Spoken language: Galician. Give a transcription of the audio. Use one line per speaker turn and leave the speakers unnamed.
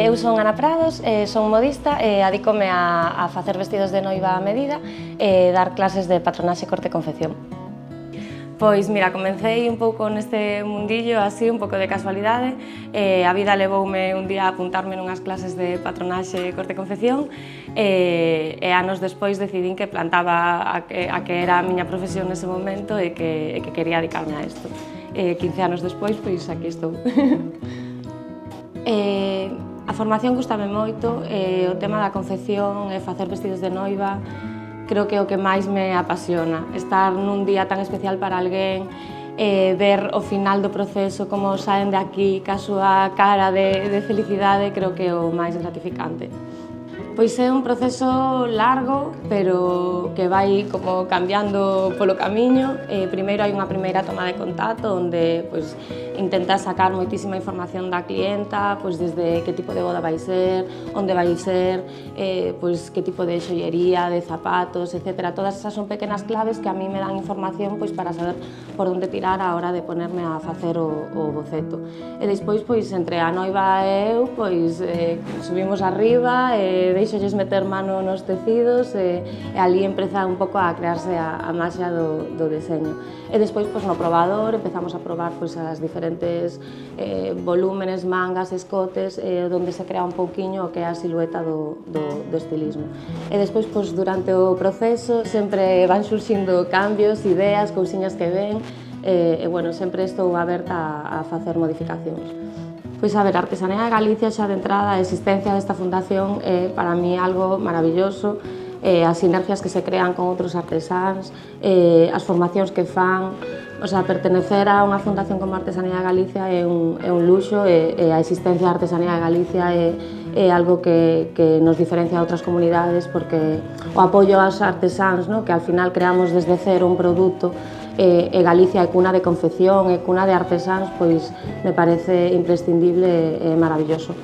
Eu son Ana Prados, son modista e adícome a facer vestidos de noiva a medida e dar clases de patronaxe, corte e confección. Pois mira, comecei un pouco neste mundillo así, un pouco de casualidade. A vida levoume un día a apuntarme nunhas clases de patronaxe, corte e confección e anos despois decidín que plantaba a que era a miña profesión nese momento e que quería dedicarme a isto. 15 anos despois, pois aquí estou. A formación gustame moito, o tema da confección e facer vestidos de noiva creo que é o que máis me apasiona. Estar nun día tan especial para alguén, ver o final do proceso, como saen de aquí, ca súa cara de felicidade, creo que é o máis gratificante. Pois é un proceso largo, pero que vai como cambiando polo camiño. Primeiro hai unha primeira toma de contacto onde pois, intentas sacar moitísima información da clienta, pois, desde que tipo de boda vai ser, onde vai ser, pois, que tipo de xollería, de zapatos, etc. Todas esas son pequenas claves que a mí me dan información pois, para saber por onde tirar a hora de ponerme a facer o boceto. E despois, pois, entre a noiva e eu, pois, subimos arriba e deixolles meter mano nos tecidos e ali empeza un pouco a crearse a maxia do deseño. E despois, pois, no probador, empezamos a probar pois, as diferentes volúmenes, mangas, escotes, onde se crea un pouquiño o que é a silueta do estilismo. E despois, pois, durante o proceso, sempre van surxindo cambios, ideas, cousiñas que ven, e, bueno, sempre estou aberta a facer modificacións. Pois, a ver, a Artesanía de Galicia xa de entrada, a existencia desta fundación é para mí algo maravilloso, as sinergias que se crean con outros artesáns, as formacións que fan, o sea, pertenecer a unha fundación como a Artesanía de Galicia é un luxo e a existencia da Artesanía de Galicia é algo que nos diferencia a outras comunidades porque o apoio aos artesáns, no? Que al final creamos desde cero un produto e Galicia é cuna de confección, é cuna de artesáns, pois me parece imprescindible e maravilloso.